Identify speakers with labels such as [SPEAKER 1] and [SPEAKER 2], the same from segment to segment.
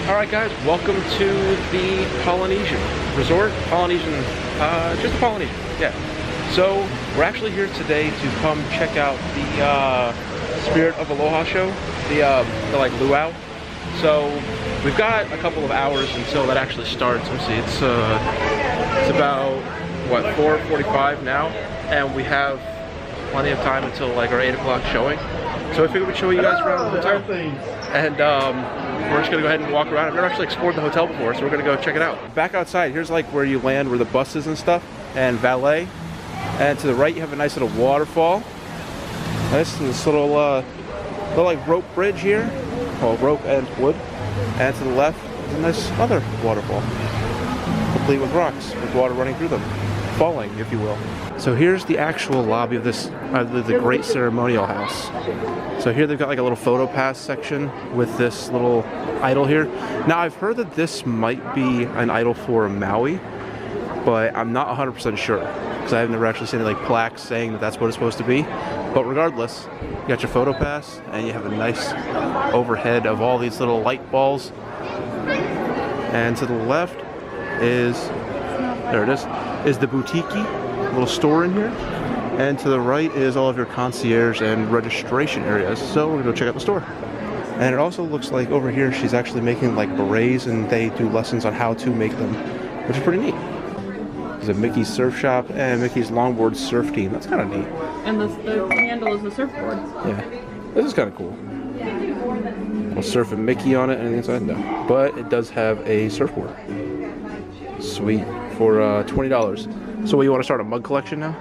[SPEAKER 1] Alright guys, welcome to the Polynesian resort. Polynesian, just the Polynesian, yeah. So, we're actually here today to come check out the Spirit of Aloha show, the like luau. So, we've got a couple of hours until that actually starts. Let's see, it's about, what, 4:45 now, and we have plenty of time until like our 8 o'clock showing. So I figured we'd show you guys around the hotel. And we're just gonna go ahead and walk around. I've never actually explored the hotel before, so we're gonna go check it out. Back outside, here's like where you land, where the buses and stuff, and valet. And to the right, you have a nice little waterfall. Nice, this little like rope bridge here. Well, rope and wood. And to the left, is a nice other waterfall, complete with rocks, with water running through them, falling, if you will. So here's the actual lobby of this, the Great Ceremonial House. So here they've got like a little photo pass section with this little idol here. Now I've heard that this might be an idol for Maui, but I'm not 100% sure because I've never actually seen any like plaques saying that that's what it's supposed to be. But regardless, you got your photo pass and you have a nice overhead of all these little light balls. And to the left is, there it is the boutique, little store in here. And to the right is all of your concierge and registration areas. So we're gonna go check out the store. And it also looks like over here she's actually making like berets, and they do lessons on how to make them, which is pretty neat. There's a Mickey's Surf Shop and Mickey's Longboard Surf Team. That's kind of neat.
[SPEAKER 2] And the handle is the surfboard.
[SPEAKER 1] Yeah, this is kind of cool. We'll surf a Mickey on it and inside, no. But it does have a surfboard. Sweet, for $20. So you want to start a mug collection now?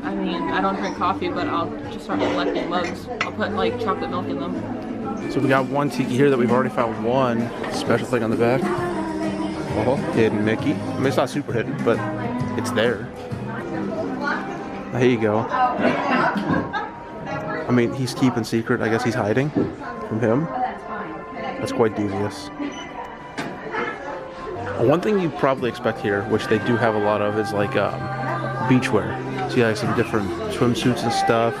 [SPEAKER 2] I mean, I don't drink coffee, but I'll just start collecting mugs. I'll put like chocolate milk in them.
[SPEAKER 1] So we got one tiki here that we've already found one special thing on the back. Oh, hidden Mickey. I mean, it's not super hidden, but it's there. There you go. I mean, he's keeping secret. I guess he's hiding from him. That's quite devious. One thing you probably expect here, which they do have a lot of, is like beachwear. So you have some different swimsuits and stuff.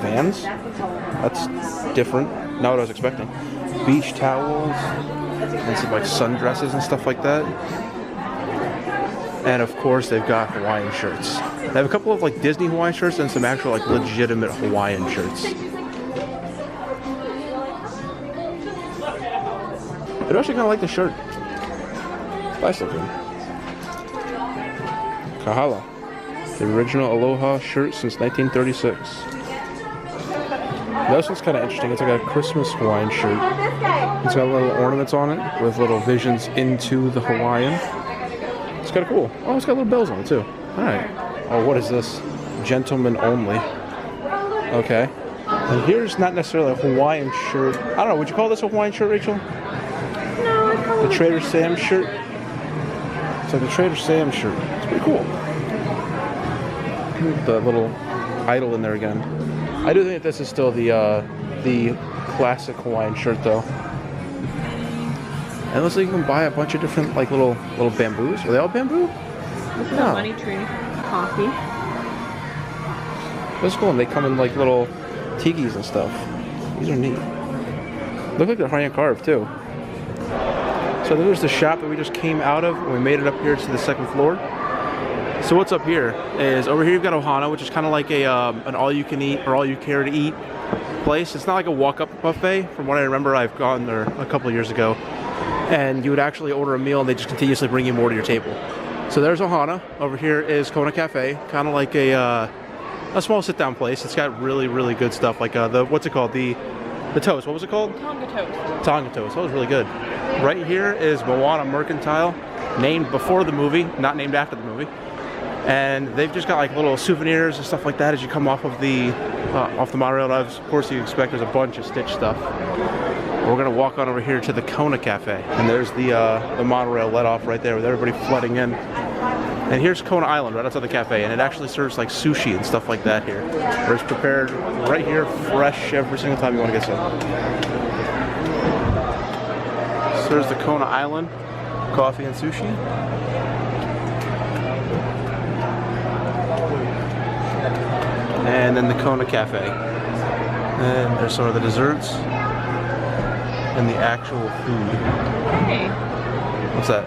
[SPEAKER 1] Vans? That's different. Not what I was expecting. Beach towels and some like sundresses and stuff like that. And of course they've got Hawaiian shirts. They have a couple of like Disney Hawaiian shirts and some actual like legitimate Hawaiian shirts. I do actually kind of like the shirt. Nice looking. Kahala. The original Aloha shirt since 1936. This one's kind of interesting. It's like a Christmas Hawaiian shirt. It's got little ornaments on it with little visions into the Hawaiian. It's kind of cool. Oh, it's got little bells on it too. Alright. Oh, what is this? Gentlemen only. Okay. And here's not necessarily a Hawaiian shirt. I don't know, would you call this a Hawaiian shirt, Rachel?
[SPEAKER 2] No, I call
[SPEAKER 1] The Trader Sam's shirt? It's like the Trader Sam's shirt. It's pretty cool. The little idol in there again. I do think this is still the classic Hawaiian shirt though. And it looks like you can buy a bunch of different like little bamboos. Are they all bamboo?
[SPEAKER 2] This is a money tree. Coffee.
[SPEAKER 1] That's cool. And they come in like little tikis and stuff. These are neat. Look like they're hand carved too. So there's the shop that we just came out of, and we made it up here to the second floor. So what's up here is, over here you've got Ohana, which is kind of like a an all-you-can-eat or all-you-care-to-eat place. It's not like a walk-up buffet. From what I remember, I've gone there a couple of years ago, and you would actually order a meal, and they just continuously bring you more to your table. So there's Ohana. Over here is Kona Cafe, kind of like a small sit-down place. It's got really, really good stuff, like the what's it called? The toast. What was it called?
[SPEAKER 2] Tonga toast.
[SPEAKER 1] Tonga toast. That was really good. Right here is Moana Mercantile, named before the movie, not named after the movie. And they've just got like little souvenirs and stuff like that as you come off of the monorail. And of course, you expect there's a bunch of Stitch stuff. We're gonna walk on over here to the Kona Cafe, and there's the monorail let off right there with everybody flooding in. And here's Kona Island right outside the cafe, and it actually serves like sushi and stuff like that here. Where it's prepared right here, fresh every single time you want to get some. So there's the Kona Island, coffee and sushi. And then the Kona Cafe. And there's some of the desserts. and the actual food.
[SPEAKER 2] Hey,
[SPEAKER 1] What's that?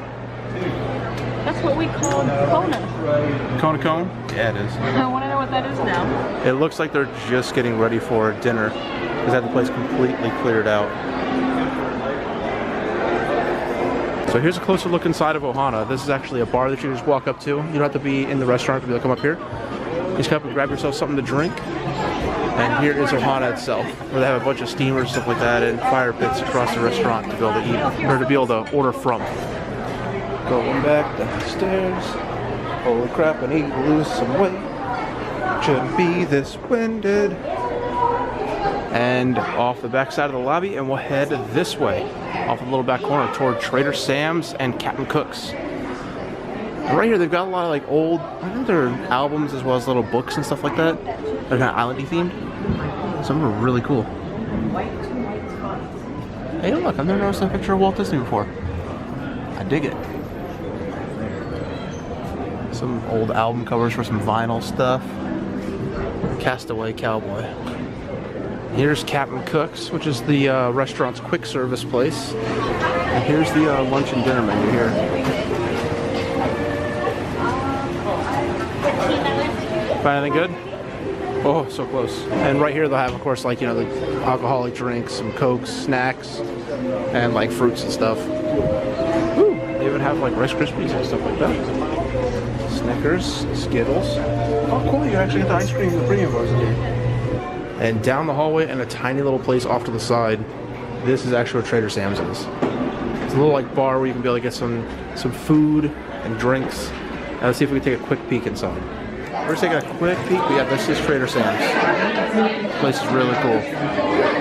[SPEAKER 2] that's what we call Kona.
[SPEAKER 1] Kona cone? Yeah, it is.
[SPEAKER 2] I want to know what that is now.
[SPEAKER 1] It looks like they're just getting ready for dinner because they had the place completely cleared out. So here's a closer look inside of Ohana. This is actually a bar that you just walk up to. You don't have to be in the restaurant to be able to come up here. You just come up and grab yourself something to drink. And here is Ohana itself, where they have a bunch of steamers and stuff like that and fire pits across the restaurant to be able to eat, or to be able to order from. Going back down the stairs. Holy crap, I need to lose some weight. Shouldn't be this winded. And off the back side of the lobby, and we'll head this way, off the little back corner toward Trader Sam's and Captain Cook's. And right here, they've got a lot of like old, I think they're albums as well as little books and stuff like that. They're kind of islandy themed. Some are really cool. Hey, look, I've never noticed a picture of Walt Disney before. I dig it. Some old album covers for some vinyl stuff. Castaway Cowboy. Here's Captain Cook's, which is the restaurant's quick service place. And here's the lunch and dinner menu here. Find anything good? Oh, so close. And right here they'll have, of course, like, you know, the alcoholic drinks, some Cokes, snacks, and like fruits and stuff. Ooh, they even have like Rice Krispies and stuff like that. Snickers, Skittles. Oh, cool, you actually get the ice cream and the premium bars in here. And down the hallway and a tiny little place off to the side, this is actually what Trader Sam's is. It's a little like bar where you can be able to get some food and drinks. Now let's see if we can take a quick peek inside. We're just taking a quick peek. Yeah, this is Trader Sam's. This place is really cool.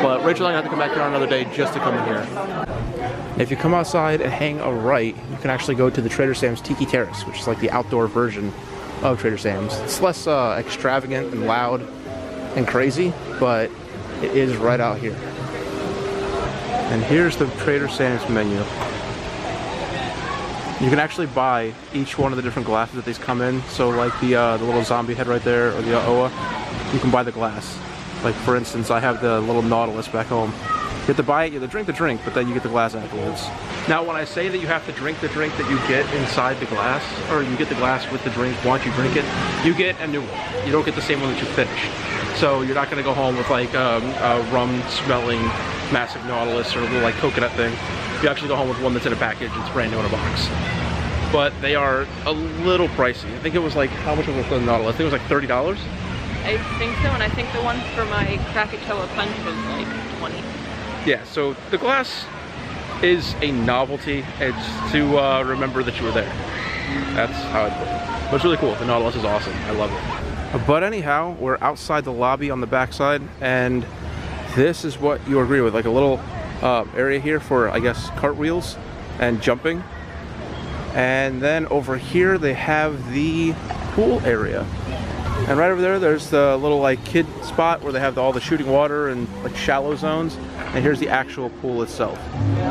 [SPEAKER 1] But Rachel and I have to come back here on another day just to come in here. If you come outside and hang a right, you can actually go to the Trader Sam's Tiki Terrace, which is like the outdoor version of Trader Sam's. It's less extravagant and loud and crazy, but it is right out here. And here's the Trader Sam's menu. You can actually buy each one of the different glasses that these come in. So like the little zombie head right there, or the Oa, you can buy the glass. Like for instance, I have the little Nautilus back home. You have to buy it, you have to drink the drink, but then you get the glass afterwards. Now when I say that you have to drink the drink that you get inside the glass, or you get the glass with the drink once you drink it, you get a new one. You don't get the same one that you finished. So you're not going to go home with like a rum smelling massive Nautilus or a little like coconut thing. You actually go home with one that's in a package and it's brand new in a box. But they are a little pricey. I think it was like, how much was the Nautilus? I think it was like $30.
[SPEAKER 2] I think so, and I think the one for my Krakatoa punch was like 20.
[SPEAKER 1] Yeah, so the glass is a novelty. It's to remember that you were there. That's how I'd put it. But it's really cool. The Nautilus is awesome. I love it. But anyhow, we're outside the lobby on the backside, and this is what you agree with, like a little area here for, I guess, cartwheels and jumping. And then over here they have the pool area. And right over there, there's the little like kid spot where they have all the shooting water and like shallow zones. And here's the actual pool itself.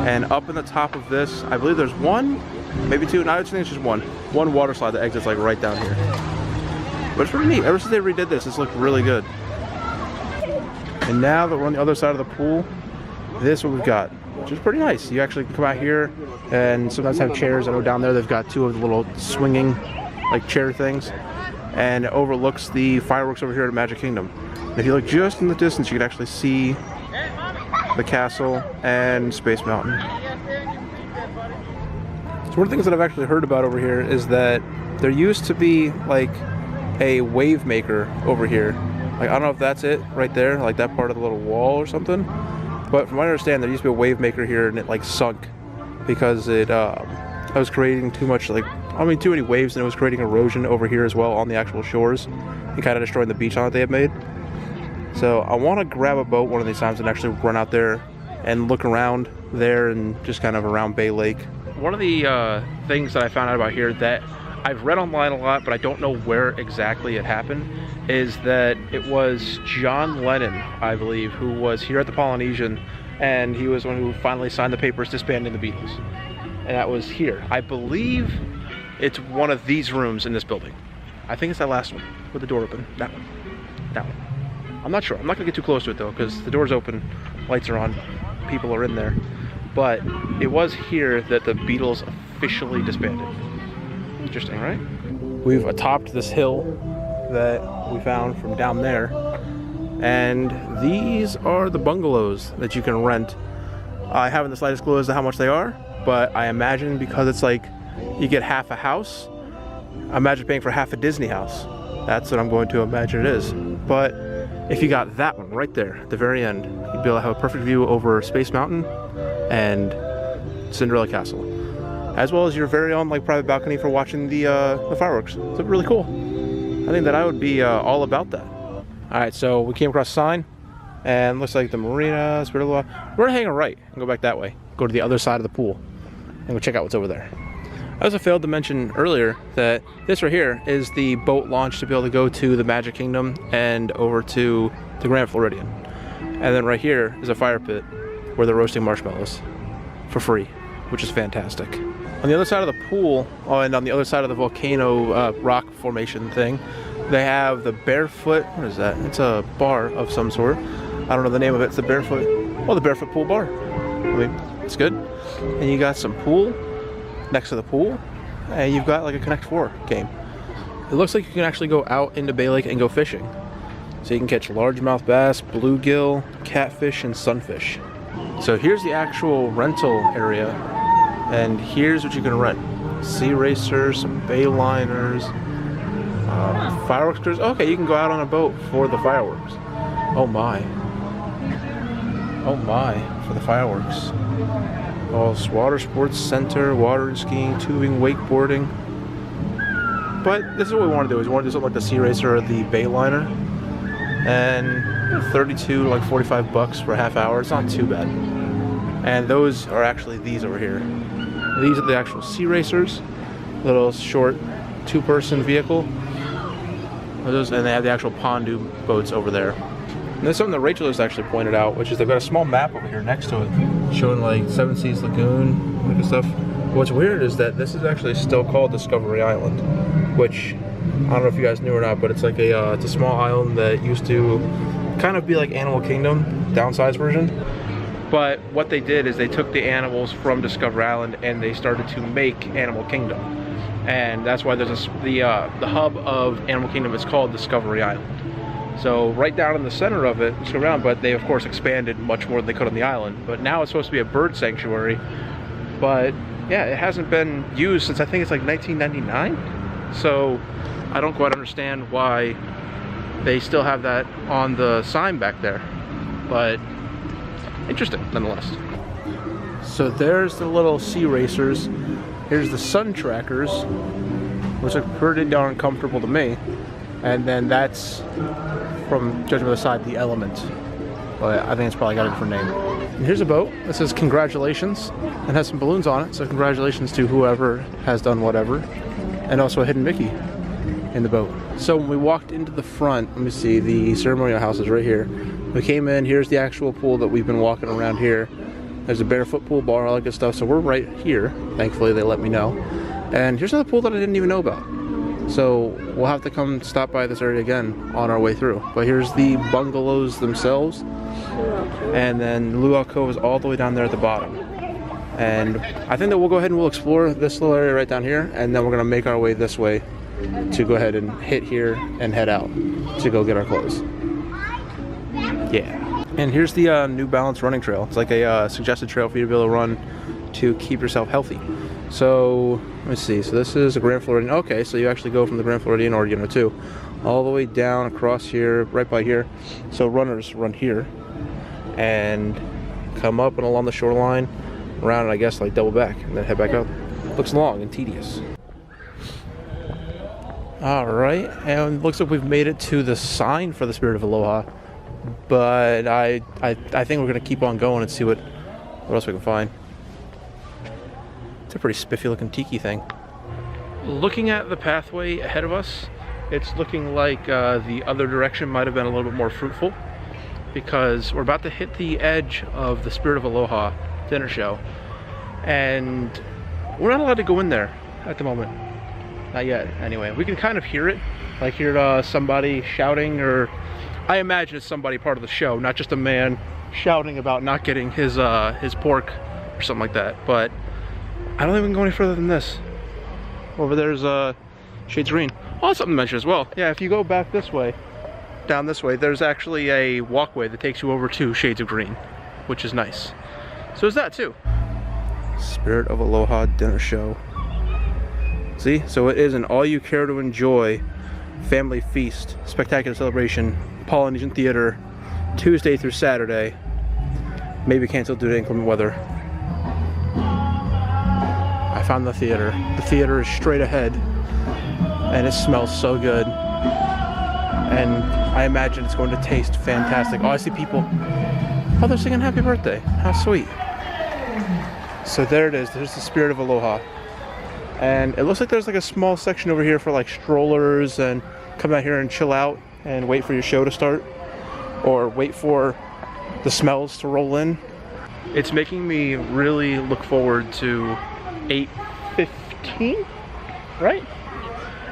[SPEAKER 1] And up in the top of this, I believe there's one, maybe two, no, I think it's just one water slide that exits like right down here. But it's pretty neat. Ever since they redid this, it's looked really good. And now that we're on the other side of the pool, this is what we've got, which is pretty nice. You actually can come out here and sometimes have chairs. I know down there they've got two of the little swinging like chair things, and it overlooks the fireworks over here at Magic Kingdom. And if you look just in the distance, you can actually see the castle and Space Mountain. So one of the things that I've actually heard about over here is that there used to be like a wave maker over here. Like, I don't know if that's it right there, like that part of the little wall or something. But from what I understand, there used to be a wave maker here and it like sunk because it was creating too much, like, I mean, too many waves, and it was creating erosion over here as well on the actual shores and kind of destroying the beach on that they had made. So I want to grab a boat one of these times and actually run out there and look around there and just kind of around Bay Lake. One of the things that I found out about here that I've read online a lot, but I don't know where exactly it happened, is that it was John Lennon, I believe, who was here at the Polynesian, and he was the one who finally signed the papers disbanding the Beatles. And that was here. I believe it's one of these rooms in this building. I think it's that last one with the door open. That one. That one. I'm not sure. I'm not gonna get too close to it though, because the door's open, lights are on, people are in there. but it was here that the Beatles officially disbanded. Interesting, right? We've attopped this hill that we found from down there, and these are the bungalows that you can rent. I haven't the slightest clue as to how much they are, but I imagine because it's like you get half a house, imagine paying for half a Disney house. That's what I'm going to imagine it is. But if you got that one right there at the very end, you'd be able to have a perfect view over Space Mountain and Cinderella Castle, as well as your very own like private balcony for watching the fireworks. It's really cool. I think that I would be all about that. All right, so we came across a sign, and looks like the marina, Spirit of Aloha. We're gonna hang a right and go back that way. Go to the other side of the pool and go check out what's over there. I also failed to mention earlier that this right here is the boat launch to be able to go to the Magic Kingdom and over to the Grand Floridian. And then right here is a fire pit where they're roasting marshmallows for free, which is fantastic. On the other side of the pool, and on the other side of the volcano rock formation thing, they have the Barefoot, what is that? It's a bar of some sort. I don't know the name of it. It's the Barefoot, well, the Barefoot Pool Bar. I mean, it's good. And you got some pool next to the pool, and you've got like a Connect 4 game. It looks like you can actually go out into Bay Lake and go fishing. So you can catch largemouth bass, bluegill, catfish, and sunfish. So here's the actual rental area, and here's what you can rent. Sea racers, some bay liners, fireworks crews. Okay, you can go out on a boat for the fireworks. Oh my, for the fireworks. Oh, water sports center, water and skiing, tubing, wakeboarding. But this is what we want to do, is we want to do something like the Sea Racer or the Bayliner. And 32, like 45 bucks for a half hour. It's not too bad. And those are actually these over here. These are the actual Sea Racers. Little short two-person vehicle. And they have the actual pontoon boats over there. And there's something that Rachel has actually pointed out, which is they've got a small map over here next to it, showing like Seven Seas Lagoon, like stuff. What's weird is that this is actually still called Discovery Island, which I don't know if you guys knew or not, but it's like it's a small island that used to kind of be like Animal Kingdom, downsized version. But what they did is they took the animals from Discovery Island and they started to make Animal Kingdom, and that's why there's the hub of Animal Kingdom is called Discovery Island. So right down in the center of it, just go around, but they of course expanded much more than they could on the island. But now it's supposed to be a bird sanctuary. But yeah, it hasn't been used since I think it's like 1999. So I don't quite understand why they still have that on the sign back there. But interesting nonetheless. So there's the little Sea Racers. Here's the Sun Trackers, which look pretty darn comfortable to me. And then that's, from judging by the side, the Element. But I think it's probably got a different name. And here's a boat that says congratulations and has some balloons on it. So congratulations to whoever has done whatever. And also a hidden Mickey in the boat. So when we walked into the front, let me see, the ceremonial house is right here. We came in, here's the actual pool that we've been walking around here. There's a Barefoot Pool Bar, all that good stuff. So we're right here. Thankfully they let me know. And here's another pool that I didn't even know about. So we'll have to come stop by this area again on our way through. But here's the bungalows themselves. And then Luau Cove is all the way down there at the bottom. And I think that we'll go ahead and we'll explore this little area right down here. And then we're going to make our way this way to go ahead and hit here and head out to go get our clothes. Yeah. And here's the New Balance running trail. It's like a suggested trail for you to be able to run to keep yourself healthy. So let me see. So this is a Grand Floridian. Okay, so you actually go from the Grand Floridian, or you know, too, all the way down across here, right by here. So runners run here and come up and along the shoreline, around, and I guess like double back, and then head back up. Looks long and tedious. All right, and looks like we've made it to the sign for the Spirit of Aloha. But I think we're gonna keep on going and see what else we can find. It's a pretty spiffy looking tiki thing. Looking at the pathway ahead of us, it's looking like the other direction might have been a little bit more fruitful, because we're about to hit the edge of the Spirit of Aloha dinner show, and we're not allowed to go in there at the moment. Not yet, anyway. We can kind of hear it, like hear somebody shouting, or I imagine it's somebody part of the show, not just a man shouting about not getting his pork or something like that. But I don't even go any further than this. Over there's Shades Green. Oh, that's something to mention as well. Yeah, if you go back this way, down this way, there's actually a walkway that takes you over to Shades of Green, which is nice. So there's that too. Spirit of Aloha dinner show. See, so it is an all you care to enjoy family feast, spectacular celebration, Polynesian theater, Tuesday through Saturday. Maybe canceled due to inclement weather. I found the theater. The theater is straight ahead, and it smells so good. And I imagine it's going to taste fantastic. Oh, I see people. Oh, they're singing happy birthday. How sweet. So there it is. There's the Spirit of Aloha. And it looks like there's like a small section over here for like strollers and come out here and chill out and wait for your show to start. Or wait for the smells to roll in. It's making me really look forward to 8:15, right?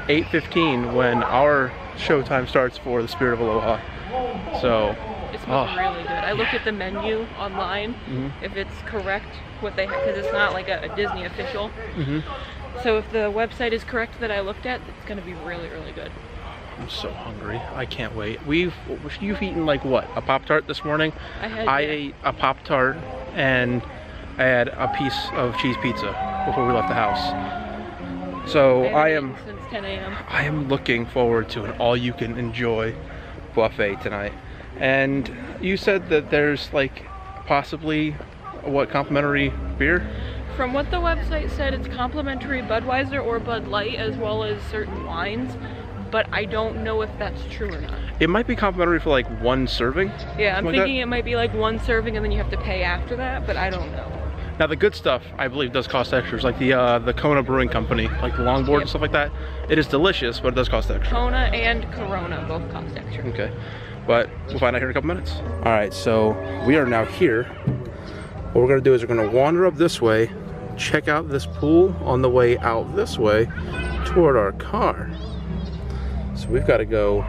[SPEAKER 1] 8:15 when our showtime starts for the Spirit of Aloha. So
[SPEAKER 2] it smells really good. I looked at the menu online, if it's correct what they have, because it's not like a Disney official. So if the website is correct that I looked at, it's going to be really, really good.
[SPEAKER 1] I'm so hungry. I can't wait. You've eaten like what? A Pop-Tart this morning? I ate a Pop-Tart and I had a piece of cheese pizza before we left the house. So I am
[SPEAKER 2] since 10 a.m.
[SPEAKER 1] I am looking forward to an all-you-can-enjoy buffet tonight. And you said that there's like possibly what, complimentary beer?
[SPEAKER 2] From what the website said, it's complimentary Budweiser or Bud Light as well as certain wines. But I don't know if that's true or not.
[SPEAKER 1] It might be complimentary for like one serving.
[SPEAKER 2] Yeah, I'm thinking it might be like one serving and then you have to pay after that, but I don't know.
[SPEAKER 1] Now the good stuff, I believe, does cost extras, like the Kona Brewing Company, like the longboard and stuff like that. It is delicious, but it does cost extra.
[SPEAKER 2] Kona and Corona both cost extra.
[SPEAKER 1] Okay, but we'll find out here in a couple minutes. All right, so we are now here. What we're gonna do is we're gonna wander up this way, check out this pool on the way out this way toward our car. So we've got to go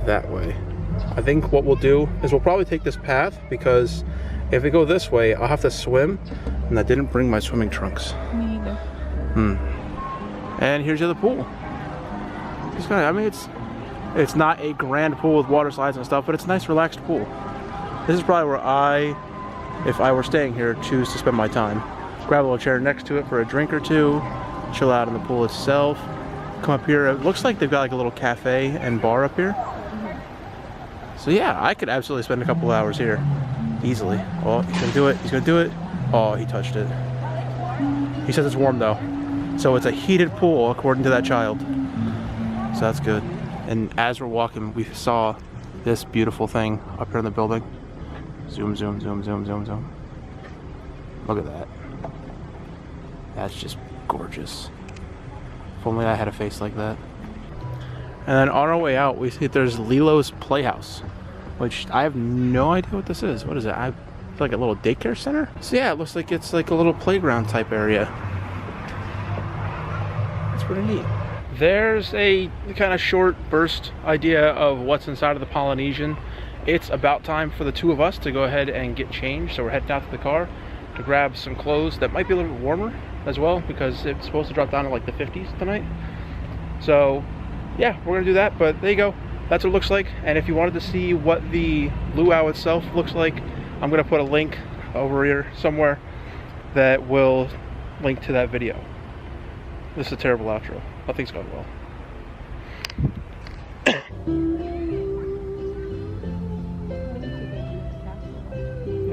[SPEAKER 1] that way. I think what we'll do is we'll probably take this path because if we go this way, I'll have to swim, and I didn't bring my swimming trunks.
[SPEAKER 2] Me either.
[SPEAKER 1] And here's the other pool. I mean, it's not a grand pool with water slides and stuff, but it's a nice, relaxed pool. This is probably where if I were staying here, choose to spend my time. Grab a little chair next to it for a drink or two, chill out in the pool itself. Come up here. It looks like they've got like a little cafe and bar up here. So yeah, I could absolutely spend a couple of hours here easily. Oh, he's gonna do it. He's gonna do it. Oh, he touched it. He says it's warm though, so it's a heated pool according to that child. So that's good. And as we're walking, we saw this beautiful thing up here in the building. Zoom, zoom, zoom, zoom, zoom, zoom. Look at that. That's just gorgeous. If only I had a face like that. And then on our way out, we see there's Lilo's Playhouse, which I have no idea what this is. What is it? I feel like a little daycare center? So yeah, it looks like it's like a little playground type area. It's pretty neat. There's a kind of short burst idea of what's inside of the Polynesian. It's about time for the two of us to go ahead and get changed. So we're heading out to the car to grab some clothes that might be a little bit warmer as well, because it's supposed to drop down to like the 50s tonight. So yeah, we're gonna do that. But there you go, that's what it looks like. And if you wanted to see what the luau itself looks like, I'm gonna put a link over here somewhere that will link to that video. This is a terrible outro. Nothing's going well. Yeah,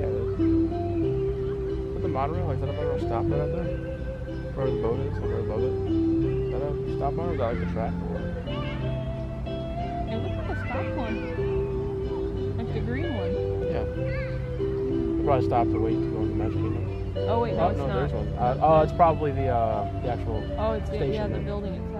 [SPEAKER 1] it is. With the monorail, is that a monorail stop right out there? Where the boat is, over above it? Is that a stop one, or is that like the track, or what?
[SPEAKER 2] It looks like a stop one. Like the green one.
[SPEAKER 1] Yeah. We'll probably stop to wait to go into Magic Kingdom.
[SPEAKER 2] Oh wait, no, it's not.
[SPEAKER 1] There's one. Oh, it's probably the actual
[SPEAKER 2] Oh, it's
[SPEAKER 1] station.
[SPEAKER 2] yeah, the building itself.